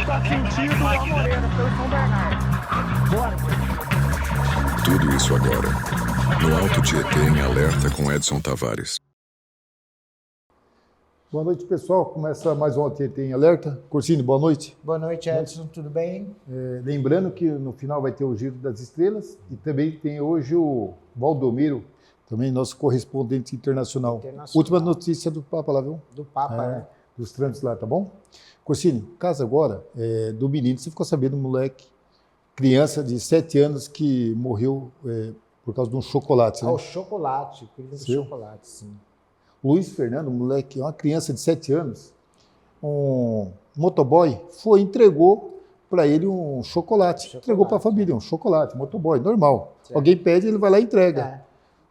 Tá sentido a Morena, pelo São Bernardo. Bora. Tudo isso agora, no Alto Tietê em Alerta com Edson Tavares. Boa noite, pessoal. Começa mais um Alto Tietê em Alerta. Corsini, boa noite. Boa noite, Edson. Tudo bem? Lembrando que no final vai ter o Giro das Estrelas e também tem hoje o Valdomiro, também nosso correspondente internacional. Última notícia do Papa lá, viu? Do Papa, né? Dos trânsitos lá, tá bom? Corsini, caso agora do menino, você ficou sabendo, moleque, criança de 7 anos que morreu por causa de um chocolate, né? O chocolate, crime do chocolate, sim. Luiz Fernando, moleque, uma criança de 7 anos, um motoboy foi e entregou para ele um chocolate. Entregou para a família um chocolate, motoboy, normal. Certo. Alguém pede, ele vai lá e entrega.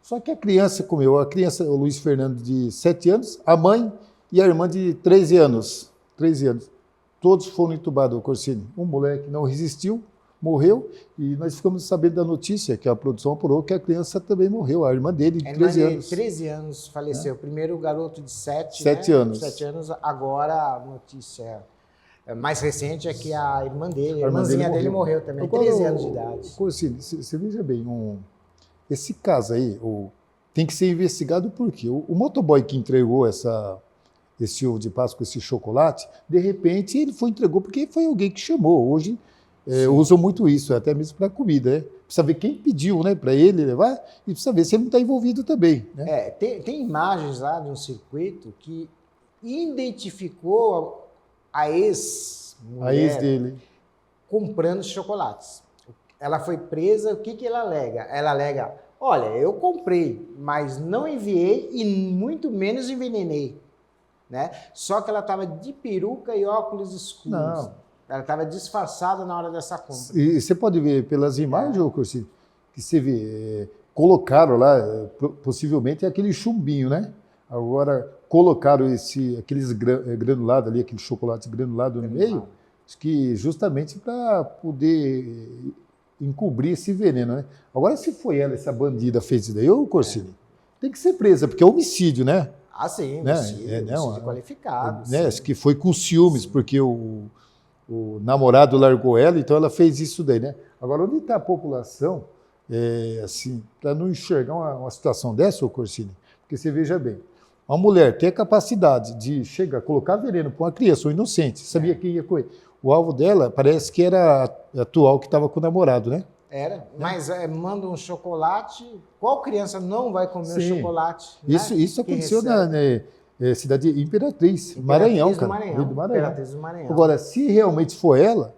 Só que a criança comeu, o Luiz Fernando de 7 anos, a mãe e a irmã de 13 anos. 13 anos. Todos foram entubados, Corsini. Um moleque não resistiu, morreu, e nós ficamos sabendo da notícia que a produção apurou que a criança também morreu, a irmã dele de 13 anos. 13 anos faleceu. Primeiro o garoto de 7 anos. 7 anos, agora a notícia mais recente é que a irmã dele, a irmãzinha dele morreu também, agora, 13 anos de idade. Corsini, você veja bem, esse caso aí tem que ser investigado porque o motoboy que entregou esse ovo de Páscoa, esse chocolate, de repente ele entregou porque foi alguém que chamou. Hoje usam muito isso, até mesmo para comida, né? Precisa ver quem pediu, né, para ele levar e precisa ver se ele não está envolvido também. Né? Tem imagens lá de um circuito que identificou a ex-mulher dele comprando chocolates. Ela foi presa, o que ela alega? Ela alega, olha, eu comprei, mas não enviei e muito menos envenenei. Né? Só que ela estava de peruca e óculos escuros. Não. Ela estava disfarçada na hora dessa compra. E você pode ver pelas imagens, Corsini, que você vê, colocaram lá, possivelmente, aquele chumbinho, né? Agora, colocaram aqueles granulados ali, aquele chocolate granulado no meio, que justamente para poder encobrir esse veneno, né? Agora, se foi essa bandida fez isso daí, Corsini, tem que ser presa, porque é homicídio, né? Ah, sim, né? homicídio qualificado. Né? Acho que foi com ciúmes, porque o namorado largou ela, então ela fez isso daí, né? Agora, onde está a população, assim, para não enxergar uma situação dessa, Corsini? Porque você veja bem, uma mulher tem a capacidade de colocar veneno para uma criança, um inocente, sabia quem ia comer. O alvo dela parece que era a atual que estava com o namorado, né? Era, mas manda um chocolate, qual criança não vai comer chocolate? Né? Isso aconteceu na cidade Imperatriz, Maranhão, cara. Do Maranhão. Imperatriz do Maranhão. Agora, se realmente for ela,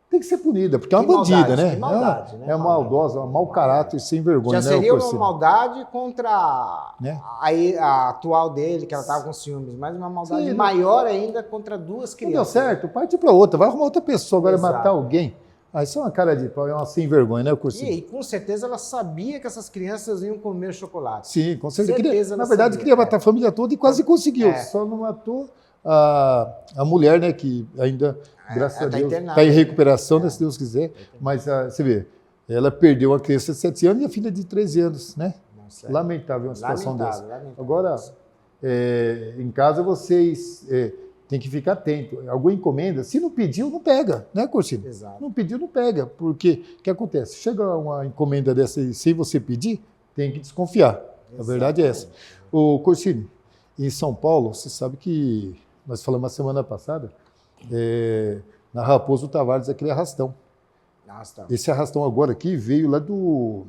tem que ser punida, porque é uma bandida, né? Que maldade, né? É uma maldosa, um mau caráter, sem vergonha. Já seria uma maldade contra a atual dele, que ela estava com ciúmes, mas uma maldade maior ainda contra duas crianças. Não deu certo, parte para outra, vai arrumar outra pessoa, agora matar alguém. Isso é uma cara de pau, é uma sem vergonha, né, Corsini? E com certeza ela sabia que essas crianças iam comer chocolate. Sim, com certeza. Na verdade, queria matar a família toda e quase conseguiu. Só não matou a mulher, né, que ainda, graças a Deus, está em recuperação, né, se Deus quiser. Mas você vê, ela perdeu uma criança de 7 anos e a filha de 13 anos, né? Nossa, lamentável uma situação dessa. Lamentável. Agora, em casa vocês... tem que ficar atento. Alguma encomenda, se não pediu, não pega, né, Corsini? Exato. Não pediu, não pega. Porque o que acontece? Chega uma encomenda dessa e sem você pedir, tem que desconfiar. Exato. A verdade é essa. O Corsini, em São Paulo, você sabe que nós falamos a semana passada, na Raposo Tavares, aquele arrastão. Esse arrastão agora aqui veio lá do...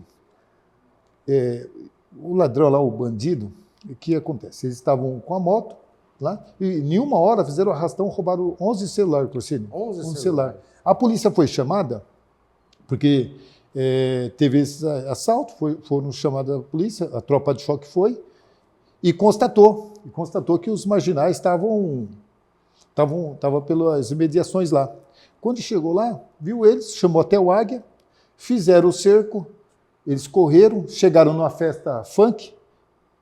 o ladrão lá, o bandido, o que acontece? Eles estavam com a moto, lá, e em uma hora fizeram arrastão, roubaram 11 celulares, Corsini. 11 celulares. A polícia foi chamada, porque teve esse assalto, foram chamados a polícia, a tropa de choque foi, e constatou que os marginais estavam pelas imediações lá. Quando chegou lá, viu eles, chamou até o Águia, fizeram o cerco, eles correram, chegaram numa festa funk,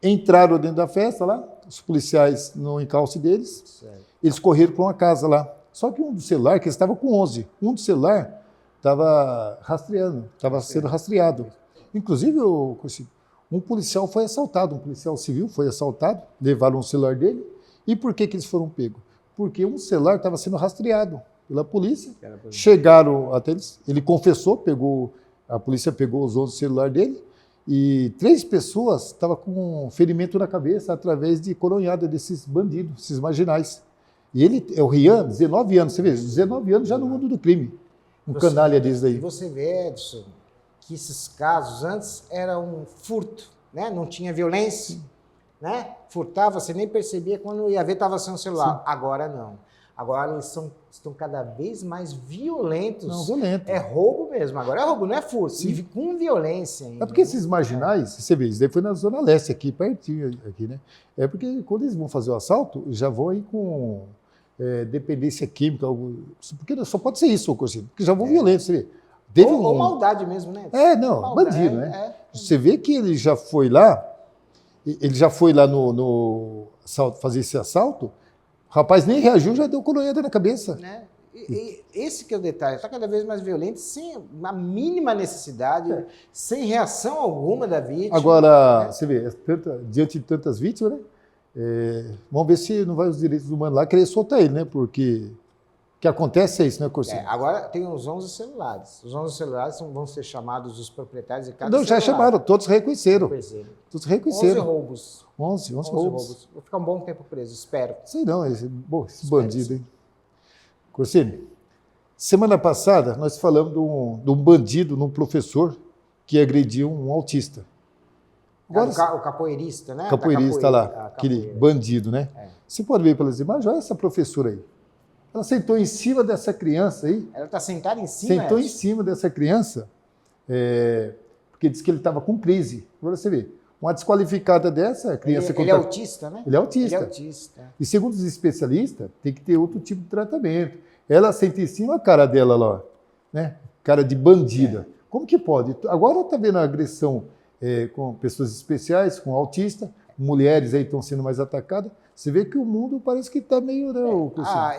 entraram dentro da festa lá, os policiais no encalce deles, eles correram para uma casa lá. Só que um do celular, que eles estavam com 11, um do celular estava rastreando, estava sendo rastreado. Inclusive, um policial foi assaltado, um policial civil foi assaltado, levaram o celular dele. E por que eles foram pegos? Porque um celular estava sendo rastreado pela polícia. Chegaram até eles, ele confessou, a polícia pegou os 11 celulares dele, e 3 pessoas estavam com um ferimento na cabeça através de coronhada desses bandidos, esses marginais. E ele, é o Rian, 19 anos, você vê, 19 anos já no mundo do crime. Canalha desde aí. E você vê, Edson, que esses casos antes eram um furto, né? Não tinha violência, né? Furtava, você nem percebia, quando ia ver estava sem o celular. Sim. Agora não. Agora eles estão cada vez mais violentos. Não, violento. É roubo mesmo. Agora é roubo, não é furto. Sim. E com violência ainda. É porque esses marginais, você vê, isso daí foi na Zona Leste, aqui, pertinho, aqui, né? É porque quando eles vão fazer o assalto, já vão aí com dependência química, porque só pode ser isso, porque já vão violentos, você vê. Ou maldade mesmo, né? Não, maldade, bandido, né? Você vê que ele já foi lá no fazer esse assalto, o rapaz nem reagiu, já deu coronhada na cabeça. Né? E esse que é o detalhe, está cada vez mais violento, sem uma mínima necessidade, sem reação alguma da vítima. Agora, você vê, diante de tantas vítimas, né? Vamos ver se não vai os direitos humanos lá querer soltar ele, né? Porque o que acontece é isso, né, Corsini? Agora tem os 11 celulares. Os 11 celulares vão ser chamados os proprietários de cada celular. Não, já chamaram, todos reconheceram. Todos reconheceram. 11 roubos. 11 roubos. Vou ficar um bom tempo preso, espero. Sei não, esse bandido, hein? Corsini, semana passada nós falamos de um bandido, de um professor que agrediu um autista. Agora, o capoeirista, né? Capoeirista lá, aquele bandido, né? Você pode ver pelas imagens, olha essa professora aí. Ela sentou em cima dessa criança aí. Ela está sentada em cima? Sentou em cima dessa criança, porque disse que ele estava com crise. Agora você vê, uma desqualificada dessa, a criança... Ele é autista, né? Ele é autista. Ele é autista. E segundo os especialistas, tem que ter outro tipo de tratamento. Ela senta em cima a cara dela lá, né? Cara de bandida. Como que pode? Agora está vendo a agressão com pessoas especiais, com autista, mulheres aí estão sendo mais atacadas. Você vê que o mundo parece que está meio...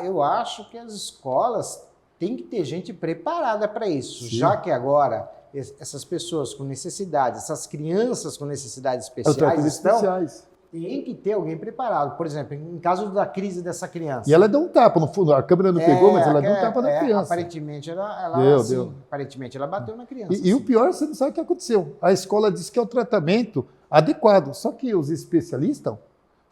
eu acho que as escolas têm que ter gente preparada para isso, Sim. já que agora essas pessoas com necessidades, essas crianças com necessidades especiais tem que ter alguém preparado. Por exemplo, em caso da crise dessa criança. E ela deu um tapa, no fundo, a câmera não pegou, mas ela deu um tapa na criança. Aparentemente ela bateu na criança. E o pior, você não sabe o que aconteceu. A escola disse que é o tratamento adequado, só que os especialistas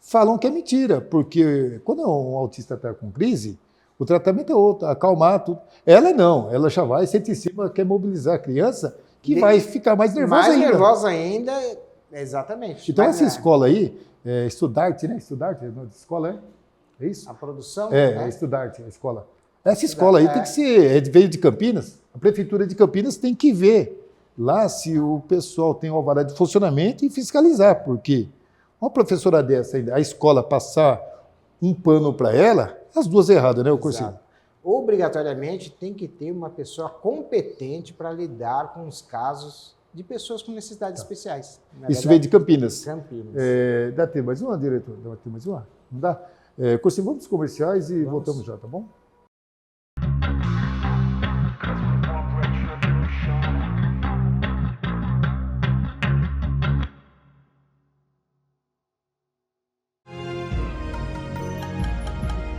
falam que é mentira, porque quando um autista está com crise, o tratamento é outro, acalmar tudo. Ela não, ela já vai, senta em cima, quer mobilizar a criança, que vai ficar mais nervosa ainda. Mais nervosa ainda, exatamente. Então essa escola aí, Estudarte, né? Estudarte, escola é isso? A produção? Estudarte, a escola. Essa escola aí tem que ser, veio de Campinas, a Prefeitura de Campinas tem que ver lá se o pessoal tem o alvará de funcionamento e fiscalizar, porque uma professora dessa, a escola passar um pano para ela, as duas erradas, né, o Corsini? Obrigatoriamente tem que ter uma pessoa competente para lidar com os casos de pessoas com necessidades especiais. Isso veio de Campinas. Campinas. Dá tempo mais uma, diretor? Dá tempo mais uma? Não dá? Corsini, vamos para os comerciais e voltamos já, tá bom?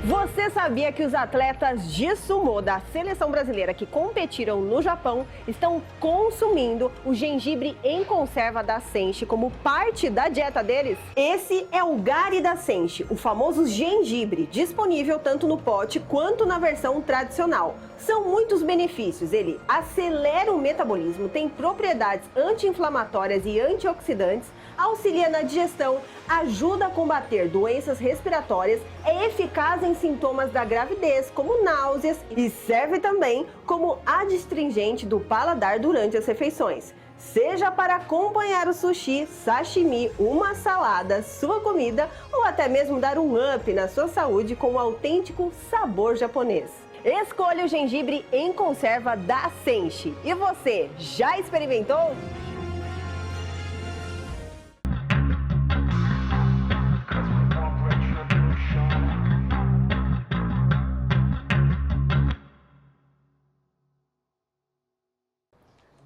Você sabia que os atletas de sumô da seleção brasileira que competiram no Japão estão consumindo o gengibre em conserva da Senshi como parte da dieta deles? Esse é o Gari da Senshi, o famoso gengibre, disponível tanto no pote quanto na versão tradicional. São muitos benefícios, ele acelera o metabolismo, tem propriedades anti-inflamatórias e antioxidantes, auxilia na digestão, ajuda a combater doenças respiratórias, é eficaz em sintomas da gravidez, como náuseas, e serve também como adstringente do paladar durante as refeições. Seja para acompanhar o sushi, sashimi, uma salada, sua comida, ou até mesmo dar um up na sua saúde com o autêntico sabor japonês. Escolha o gengibre em conserva da Senshi. E você, já experimentou?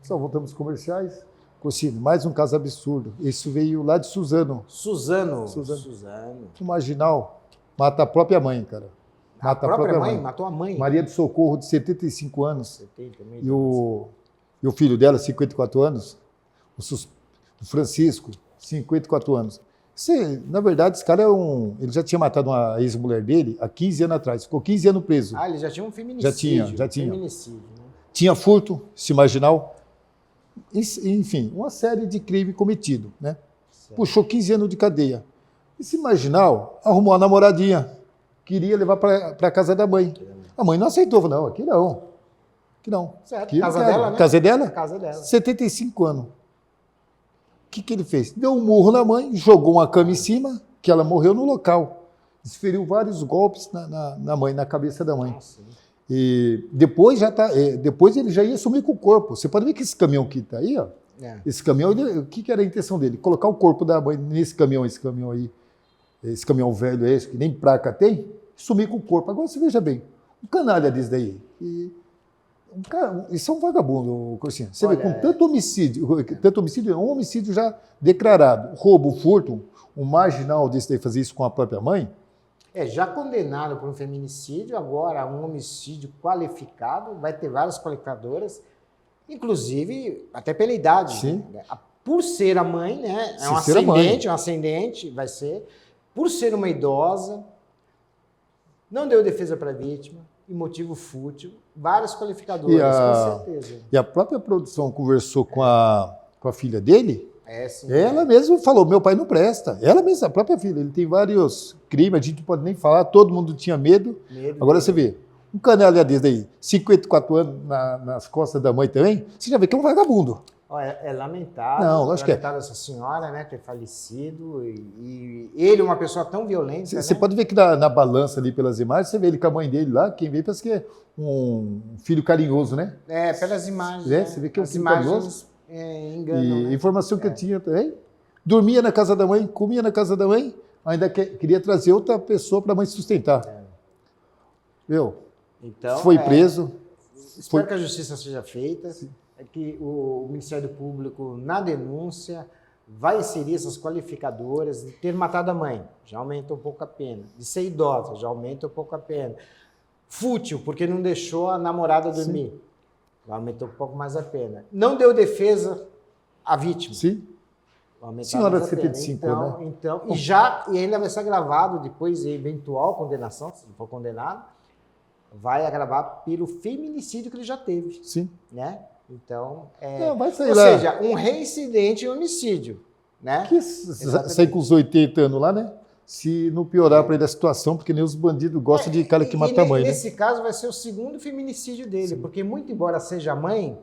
Só voltamos aos comerciais. Cocine, mais um caso absurdo. Isso veio lá de Suzano. Suzano. Um marginal mata a própria mãe, cara. Mata a própria mãe? Matou a mãe. Maria do Socorro, de 75 anos. 70, e o filho dela, 54 anos. O Francisco, 54 anos. Na verdade, esse cara ele já tinha matado uma ex-mulher dele há 15 anos atrás. Ficou 15 anos preso. Ele já tinha um feminicídio. Já tinha. Feminicídio, né? Tinha furto, esse marginal. Enfim, uma série de crimes cometidos, né? Certo. Puxou 15 anos de cadeia. Esse marginal arrumou uma namoradinha. Queria levar para a casa da mãe. A mãe não aceitou. Falou, não, aqui não. Aqui não. Certo. Casa dela, né? Casa dela? Casa dela. 75 anos. O que ele fez? Deu um murro na mãe, jogou uma cama em cima, que ela morreu no local. Desferiu vários golpes na mãe, na cabeça da mãe. Nossa. E depois ele já ia sumir com o corpo. Você pode ver que esse caminhão que está aí, ó, esse caminhão, o que era a intenção dele? Colocar o corpo da mãe nesse caminhão aí, esse caminhão velho esse, que nem placa tem, sumir com o corpo. Agora você veja bem, um canalha desse daí. Isso é um vagabundo, Coicinha. Você vê, com tanto homicídio, um homicídio já declarado, roubo, furto, um marginal desse daí fazer isso com a própria mãe. Já condenado por um feminicídio, agora um homicídio qualificado, vai ter várias qualificadoras, inclusive até pela idade. Sim. Né? Por ser a mãe, né? É um ascendente, vai ser. Por ser uma idosa, não deu defesa para a vítima, e motivo fútil, várias qualificadoras, com certeza. E a própria produção conversou com a filha dele. Sim, ela mesma falou, meu pai não presta. Ela mesma, a própria filha, ele tem vários crimes, a gente não pode nem falar, todo mundo tinha medo. Agora você vê, um canalha desse daí, 54 anos nas costas da mãe também, você já vê que é um vagabundo. É lamentável, lamentável essa senhora, né, ter falecido, e ele, uma pessoa tão violenta. Você pode ver que na balança ali pelas imagens, você vê ele com a mãe dele lá, quem vê parece que é um filho carinhoso, né? Pelas imagens. Você vê que é um filho carinhoso. Enganam, né? Informação que eu tinha também, dormia na casa da mãe, comia na casa da mãe, ainda queria trazer outra pessoa para a mãe sustentar. Então, foi preso. Espero que a justiça seja feita. Sim. Que o Ministério Público, na denúncia, vai inserir essas qualificadoras de ter matado a mãe, já aumenta um pouco a pena. De ser idosa, já aumenta um pouco a pena. Fútil, porque não deixou a namorada dormir, já aumentou um pouco mais a pena. Não deu defesa à vítima. Sim. Senhora de 75, né? Então, e ainda vai ser agravado depois de eventual condenação, se não for condenado, vai agravar pelo feminicídio que ele já teve. Sim. Né? Então, vai sair ou lá. seja, um reincidente em homicídio, né? Que sair com os 80 anos lá, né? Se não piorar para ele a situação, porque nem os bandidos gostam de cara que mata a mãe, nesse caso vai ser o segundo feminicídio dele, porque muito embora seja mãe,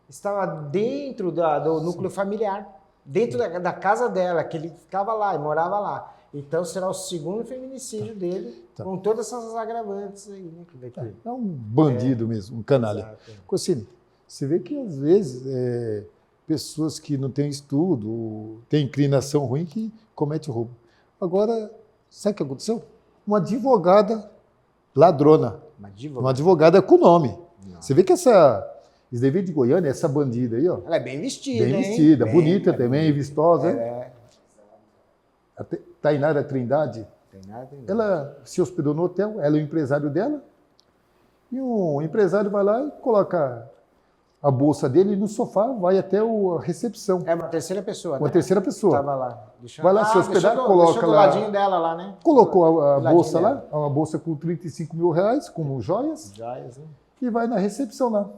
estava dentro do núcleo familiar, dentro da casa dela, que ele ficava lá e morava lá. Então será o segundo feminicídio dele, com todas essas agravantes aí, né? Que vai ter. É um bandido mesmo, um canalha. Cocine, você vê que às vezes pessoas que não têm estudo, têm inclinação ruim, que cometem roubo. Agora, sabe o que aconteceu? Uma advogada ladrona. Uma advogada com nome. Não. Você vê que esse daí veio de Goiânia, essa bandida aí, ó. Ela é bem vestida, bem vestida, bonita também, vistosa. A Tainara Trindade. Ela se hospedou no hotel, ela é o empresário dela. E o empresário vai lá e coloca a bolsa dele no sofá, vai até a recepção. É uma terceira pessoa, Uma terceira pessoa. Estava lá. Vai lá se hospedar, coloca do lá. ladinho dela lá, né? Colocou a bolsa lá, uma bolsa com 35 mil reais, com joias. Joias, né? E vai na recepção lá.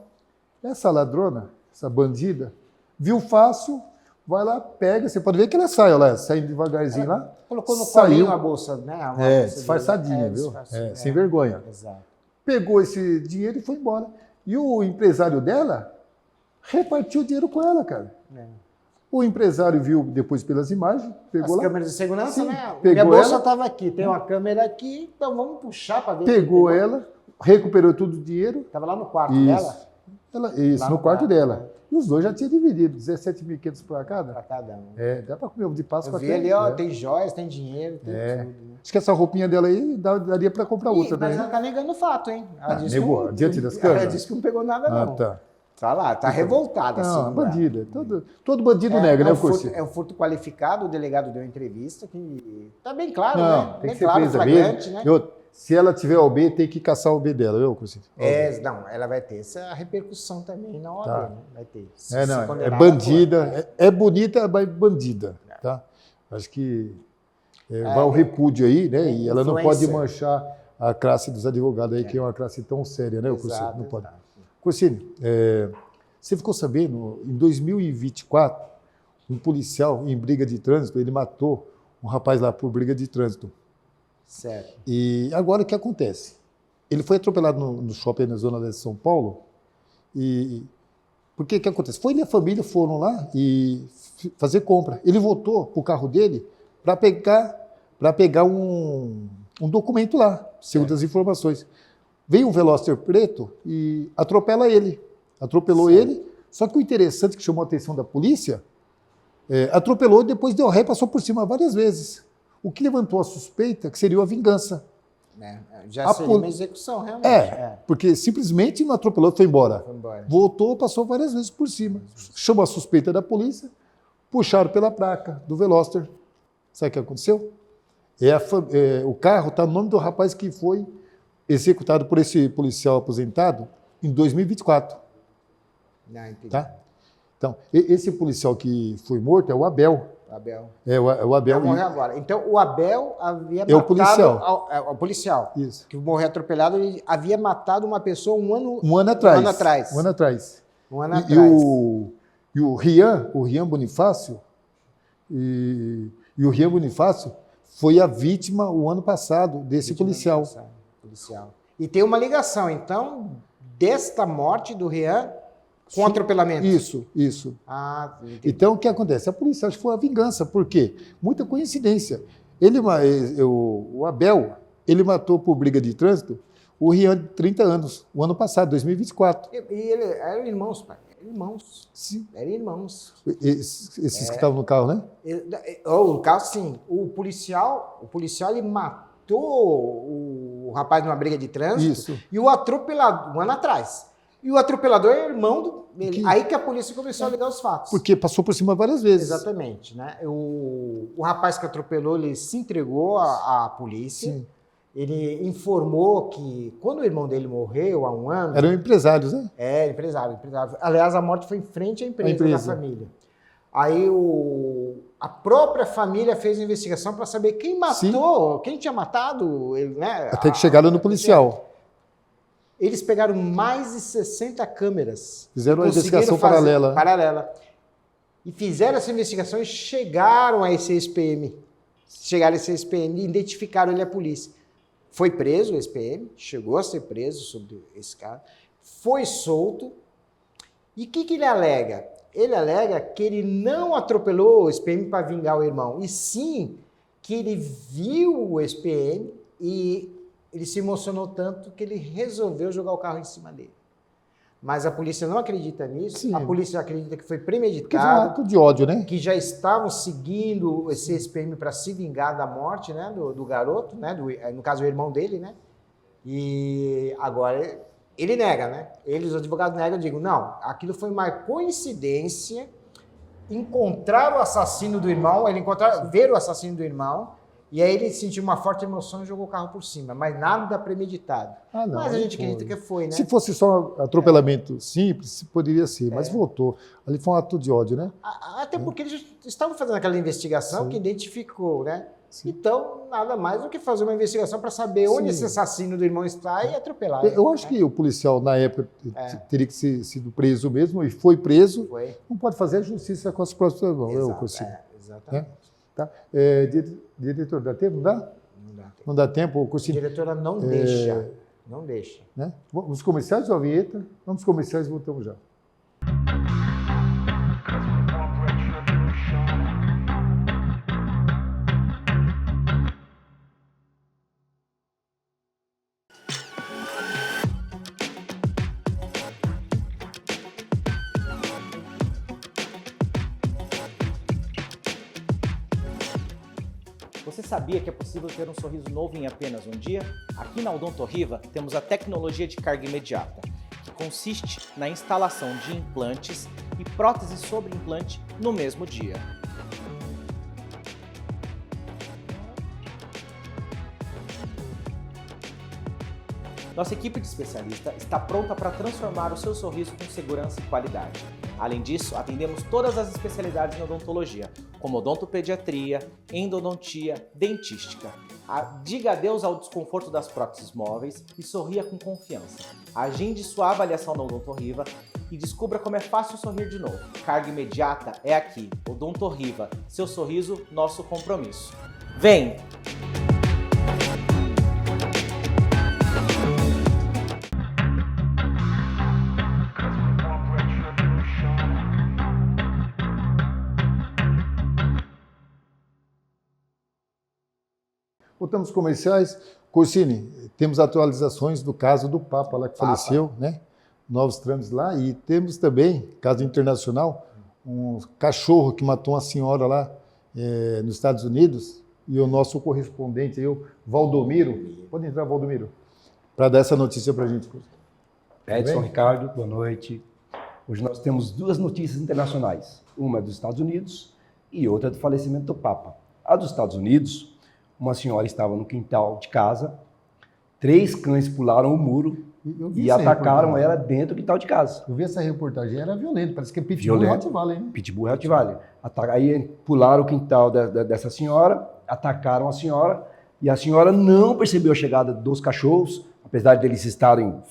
Essa ladrona, essa bandida, viu fácil, vai lá, pega. Você pode ver que ela sai, olha lá, saindo devagarzinho lá. Colocou no colinho a bolsa, né? Disfarçadinha, viu? Sem vergonha. Exato. Pegou esse dinheiro e foi embora. E o empresário dela repartiu o dinheiro com ela, cara. O empresário viu depois pelas imagens, pegou lá. As câmeras de segurança, né? Pegou Minha bolsa ela. estava aqui, tem uma câmera aqui, então vamos puxar para ver. Pegou ela, recuperou todo o dinheiro. Estava lá no quarto dela? Isso, no quarto dela. E os dois já tinham dividido, 17.500 para cada. Para cada um. Dá para comer ovo de Páscoa. Eu vi ali, ó, tem joias, tem dinheiro, tem tudo. Né? Acho que essa roupinha dela aí daria para comprar outra. Mas né? ela tá negando o fato, hein? Ela disse negou, diante das câmeras? Ela disse que não pegou nada, não. Tá. Tá lá, tá revoltada. Não, assim, bandida. Todo bandido nega, né, o cursinho? É um furto qualificado, o delegado deu entrevista que tá bem claro, Não, né? tem Bem que ser claro, presa flagrante, mesmo. né? Se ela tiver OB, tem que caçar o OB dela, viu, cursinho? Não, ela vai ter essa repercussão também na OAB, Tá. né? Vai ter. Não, é condenada, bandida, é bonita, mas bandida, tá? Acho que vai o repúdio aí, né? E ela não pode influência. manchar a classe dos advogados aí, que é uma classe tão séria, né, o cursinho? Exato, Não pode. exato. Cursinho, você ficou sabendo, em 2024, um policial em briga de trânsito, ele matou um rapaz lá por briga de trânsito. Certo. E agora o que acontece? Ele foi atropelado no shopping na zona de São Paulo. E por que acontece? Foi ele e a família foram lá e fazer compra. Ele voltou para o carro dele para pegar um documento lá, segundo as informações. Veio um Veloster preto e atropela ele. Atropelou ele. Só que o interessante que chamou a atenção da polícia, atropelou e depois deu ré e passou por cima várias vezes. O que levantou a suspeita que seria a vingança. Já seria uma execução, realmente. Porque simplesmente não atropelou e foi embora. Foi embora. Voltou, passou várias vezes por cima. Chamou a suspeita da polícia, puxaram pela placa do Veloster. Sabe o que aconteceu? O carro está no nome do rapaz que foi executado por esse policial aposentado em 2024. Entendi. Tá? Então, esse policial que foi morto é o Abel. Abel. O Abel. Vai morrer agora. Então, o Abel havia matado... o policial. O policial. Isso. Que morreu atropelado, ele havia matado uma pessoa um ano atrás. E o Rian Bonifácio, e o Rian Bonifácio foi a vítima o ano passado desse policial. E tem uma ligação, então, desta morte do Rian com atropelamento. Isso. Então, o que acontece? A polícia acha que foi uma vingança. Por quê? Muita coincidência. O Abel, ele matou por briga de trânsito o Rian de 30 anos, o ano passado, 2024. E ele eram irmãos, pai. Irmãos. Sim. Eram irmãos. Esses que estavam no carro, né? O carro, sim. O policial, ele matou o rapaz numa briga de trânsito. Isso. E o atropelador, um ano atrás. E o atropelador é irmão dele. Aí que a polícia começou a ligar os fatos. Porque passou por cima várias vezes. Exatamente. Né? O rapaz que atropelou, ele se entregou à polícia. Sim. Ele informou que quando o irmão dele morreu há um ano... Eram empresários, né? Empresário. Aliás, a morte foi em frente à empresa da família. Aí a própria família fez a investigação para saber quem matou, quem tinha matado ele, né? Até que chegaram no policial. Eles pegaram mais de 60 câmeras. Fizeram uma investigação paralela. E fizeram essa investigação e chegaram a esse SPM. E identificaram ele à polícia. Foi preso o SPM, chegou a ser preso sobre esse cara, foi solto. E o que ele alega? Ele alega que ele não atropelou o SPM para vingar o irmão, e sim que ele viu o SPM e ele se emocionou tanto que ele resolveu jogar o carro em cima dele. Mas a polícia não acredita nisso, Sim. A polícia acredita que foi Porque foi um premeditado, ato de ódio, né? que já estavam seguindo esse SPM para se vingar da morte, né, do garoto, né, no caso o irmão dele, né? E agora ele nega, né? Os advogados negam, eu digo, não, aquilo foi uma coincidência, encontrar o assassino do irmão, ver o assassino do irmão, e aí ele sentiu uma forte emoção e jogou o carro por cima, mas nada premeditado. Não, mas a gente acredita que foi, né? Se fosse só um atropelamento simples, poderia ser, mas voltou. Ali foi um ato de ódio, né? Até porque eles estavam fazendo aquela investigação que identificou, né? Sim. Então, nada mais do que fazer uma investigação para saber onde esse assassino do irmão está e atropelar. Eu acho que o policial, na época, teria que ter sido preso mesmo, e foi preso. Não pode fazer a justiça com as próprias mãos. Exatamente. Tá? Diretor, dá tempo? Não dá? Não dá tempo? A diretora não deixa. Não deixa. Né? Vamos comerciais ou a vinheta? Vamos comerciais e voltamos já. Você sabia que é possível ter um sorriso novo em apenas um dia? Aqui na Odontorriva temos a tecnologia de carga imediata, que consiste na instalação de implantes e prótese sobre implante no mesmo dia. Nossa equipe de especialista está pronta para transformar o seu sorriso com segurança e qualidade. Além disso, atendemos todas as especialidades em odontologia, como odontopediatria, endodontia, dentística. Diga adeus ao desconforto das próteses móveis e sorria com confiança. Agende sua avaliação na Odontorriva e descubra como é fácil sorrir de novo. Carga imediata é aqui. Odontorriva, seu sorriso, nosso compromisso. Vem! Voltamos aos comerciais. Corsini, temos atualizações do caso do Papa lá que faleceu, né? Novos trâmites lá. E temos também, caso internacional, um cachorro que matou uma senhora lá nos Estados Unidos. E o nosso correspondente aí, o Valdomiro. Pode entrar, Valdomiro, para dar essa notícia para a gente. Edson, Ricardo, boa noite. Hoje nós temos duas notícias internacionais. Uma é dos Estados Unidos e outra é do falecimento do Papa. A dos Estados Unidos, uma senhora estava no quintal de casa, 3 cães pularam o muro e atacaram ela dentro do quintal de casa. Eu vi essa reportagem, era violento, parece que é Pitbull e Rottweiler, hein? Pitbull e Rottweiler. Aí pularam o quintal dessa senhora, atacaram a senhora e a senhora não percebeu a chegada dos cachorros, apesar deles estarem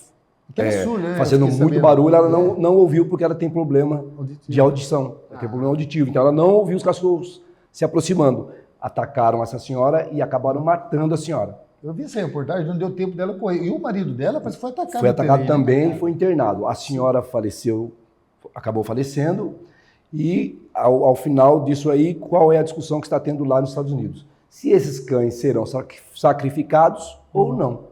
fazendo muito barulho, ela não ouviu porque ela tem problema de audição, ela tem problema auditivo, então ela não ouviu os cachorros se aproximando. Atacaram essa senhora e acabaram matando a senhora. Eu vi essa reportagem, não deu tempo dela correr. E o marido dela parece que foi atacado. Foi atacado também e foi internado. A senhora faleceu, acabou falecendo. E ao final disso aí, qual é a discussão que está tendo lá nos Estados Unidos? Se esses cães serão sacrificados ou não.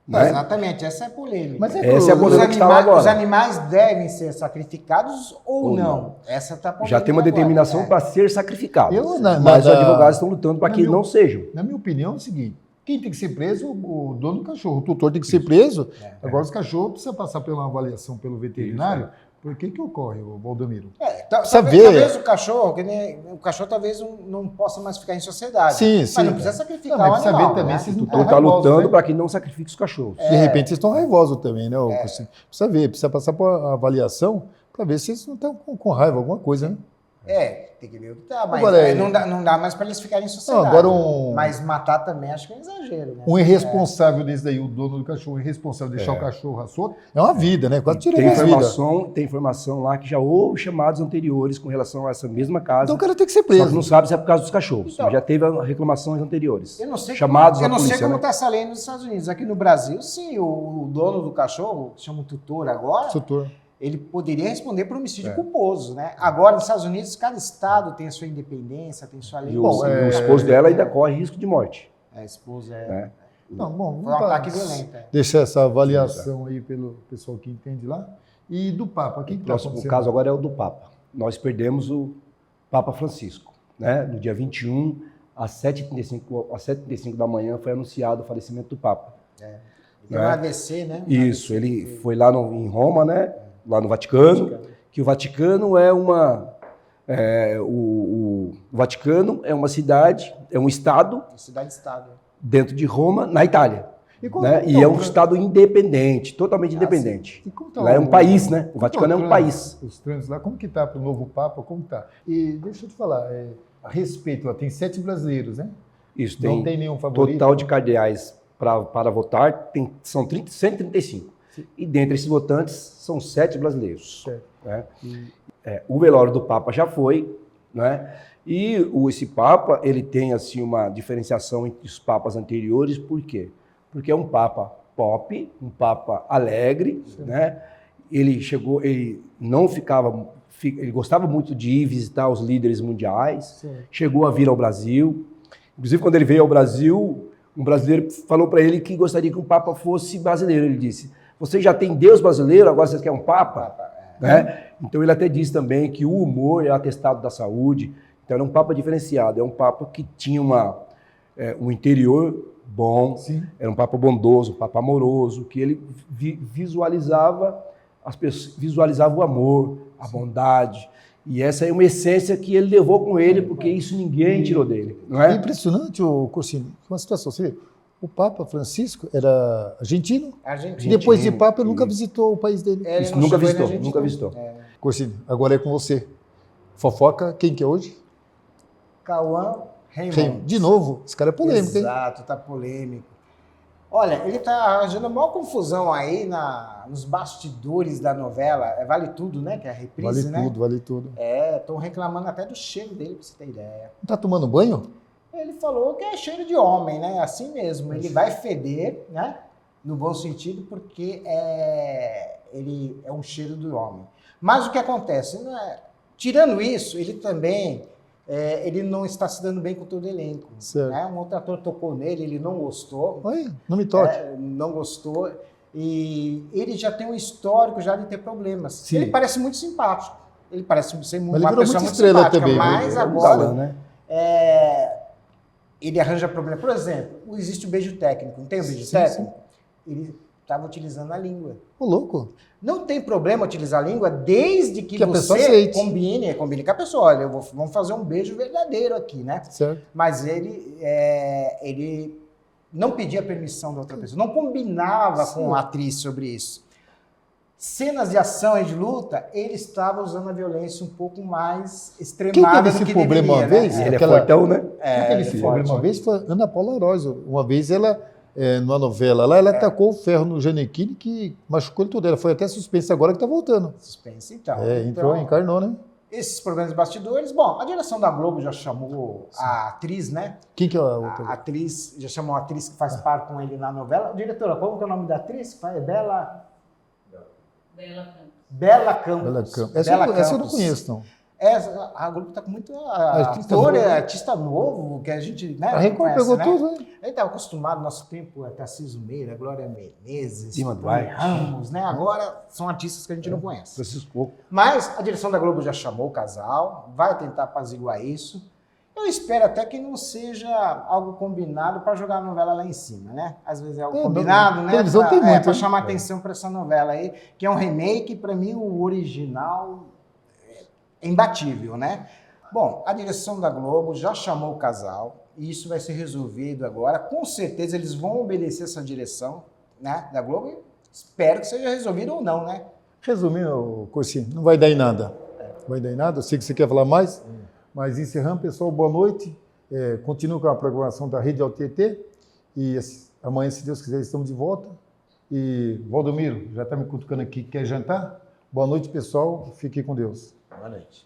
Né? Exatamente, essa é a polêmica. Mas essa é a polêmica que está agora. Os animais devem ser sacrificados ou não? Essa está polêmica. Já tem uma determinação para ser sacrificado. Mas os advogados estão lutando para que não sejam. Na minha opinião é o seguinte, quem tem que ser preso é o dono do cachorro. O tutor tem que ser preso. Agora os cachorros precisam passar por uma avaliação pelo veterinário. Por que ocorre, Valdomiro? Talvez o cachorro, o cachorro talvez não possa mais ficar em sociedade. Sim, mas não precisa sacrificar o animal. Saber também, né? vocês não O tutor está lutando para que não sacrifique os cachorros. De repente vocês estão raivosos também, né? Precisa ver, precisa passar por uma avaliação para ver se vocês não estão com raiva, alguma coisa, né? Tem que ver o que tá, mas Agora, não dá mais para eles ficarem em sociedade. Agora Mas matar também acho que é um exagero, né? Um irresponsável desse daí, o dono do cachorro, irresponsável de deixar o cachorro à solta, é uma vida, né? Quase tirando a vida. Tem informação lá que já houve chamados anteriores com relação a essa mesma casa. Então o cara tem que ser preso. Só que não sabe se é por causa dos cachorros. Então, já teve reclamações anteriores. Eu não sei chamados como, à polícia, sei como está essa lei nos Estados Unidos. Aqui no Brasil, sim, o dono do cachorro, que chama um tutor agora, ele poderia responder por homicídio culposo, né? Agora, nos Estados Unidos, cada estado tem a sua independência, tem sua lei. E o esposo dela ainda corre risco de morte. A esposa Não, bom, foi um ataque violento. Deixa essa avaliação aí pelo pessoal que entende lá. E do Papa, quem está acontecendo? O caso agora é o do Papa. Nós perdemos o Papa Francisco, né? No dia 21, às 7h35 da manhã, foi anunciado o falecimento do Papa. Ele deu um AVC, né? Isso, ele foi lá em Roma, né? Lá no Vaticano, que o Vaticano é o Vaticano é uma cidade, é um estado, cidade-estado, dentro de Roma, na Itália. E é um estado independente, totalmente independente. Lá é um país, né? O Vaticano é um país. Os trânsitos lá, como que está para o novo Papa, como está? E deixa eu te falar, a respeito, lá tem 7 brasileiros, né? Isso, não tem nenhum favorito. Total de cardeais para votar, são 135. E dentre esses votantes, são 7 brasileiros. Né? O velório do Papa já foi, né? E esse Papa, ele tem assim, uma diferenciação entre os Papas anteriores, por quê? Porque é um Papa pop, um Papa alegre, né? Ele gostava muito de ir visitar os líderes mundiais, chegou a vir ao Brasil. Inclusive, quando ele veio ao Brasil, um brasileiro falou para ele que gostaria que o Papa fosse brasileiro. Ele disse: você já tem Deus brasileiro, agora você quer um Papa? Né? Então ele até diz também que o humor é atestado da saúde. Então era um Papa diferenciado, é um Papa que tinha um interior bom, Sim. era um Papa bondoso, um Papa amoroso, que ele visualizava as pessoas, visualizava o amor, a bondade. E essa é uma essência que ele levou com ele, porque isso ninguém tirou dele, não É é? impressionante, Corsini, uma situação. Você vê, o Papa Francisco era argentino, Argentina. depois de Papa ele nunca visitou o país dele. Ele Isso, não nunca chegou aí na visitou, Argentina. nunca visitou. Corsini, agora é com você. Fofoca, quem que é hoje? Cauã Raymond. De novo, esse cara é polêmico, hein? Exato, tá polêmico. Olha, ele tá arranjando a maior confusão aí nos bastidores da novela. Vale Tudo, né? Que é a reprise, Vale né? tudo, vale tudo. Estão reclamando até do cheiro dele, pra você ter ideia. Não tá tomando banho? Ele falou que é cheiro de homem, né? Assim mesmo. Ele vai feder, né? No bom sentido, porque ele é um cheiro do homem. Mas o que acontece? Tirando isso, ele também ele não está se dando bem com todo o elenco. Certo. Né? Um outro ator tocou nele, ele não gostou. Olha, não me toque. Não gostou. E ele já tem um histórico já de ter problemas. Sim. Ele parece muito simpático. Ele parece ser Mas ele uma virou pessoa muito muito estrela simpática. também, Mas viu? agora... Galã, né? ele arranja problema. Por exemplo, existe o beijo técnico. Não tem o beijo Sim, técnico? Ele estava utilizando a língua. Ô, louco. Não tem problema utilizar a língua desde que Que a pessoa você aceite. combine com a pessoa. Olha, vamos fazer um beijo verdadeiro aqui, né? Certo. Mas ele não pedia permissão da outra pessoa, não combinava com a atriz sobre isso. Cenas de ação e de luta, ele estava usando a violência um pouco mais Quem extremada teve do esse que problema uma deveria, vez? né? Ele é fortão, né? Quem teve ele esse é problema forte. uma vez foi Ana Paula Arósio. Uma vez ela, numa novela lá, ela tacou o ferro no Gianecchini que machucou ele todo. Ela foi até suspensa agora que tá voltando. Suspense, então. Entrou, encarnou, né? Esses problemas de bastidores, bom, a direção da Globo já chamou a atriz, né? Quem que é a A outra? atriz, já chamou a atriz que faz par com ele na novela. Diretora, como que é o nome da atriz? É Bela Campos. Bela Campos. Essa eu não conheço, não. A Globo tá com muito Artista ator, novo, né? artista novo, que a gente, né, A Record conhece, pegou né? tudo, né? A gente estava acostumado, no nosso tempo, a Tarcísio Meira, Glória Menezes, Dima Tony Duarte. Ramos, né? Agora são artistas que a gente não conhece. Francisco. Mas a direção da Globo já chamou o casal, vai tentar apaziguar isso. Eu espero até que não seja algo combinado para jogar a novela lá em cima, né? Às vezes é algo combinado, né? Televisão tem muito, Para né? chamar atenção para essa novela aí, que é um remake, para mim o original é imbatível, né? Bom, a direção da Globo já chamou o casal e isso vai ser resolvido agora. Com certeza eles vão obedecer essa direção, né, da Globo e espero que seja resolvido ou não, né? Resumindo, Corsini, não vai dar em nada. Não vai dar em nada, eu sei que você quer falar mais, mas encerrando, pessoal, boa noite. Continuo com a programação da Rede AltT e amanhã, se Deus quiser, estamos de volta. E Valdomiro, já está me cutucando aqui, quer jantar? Boa noite, pessoal, fique com Deus. Boa noite.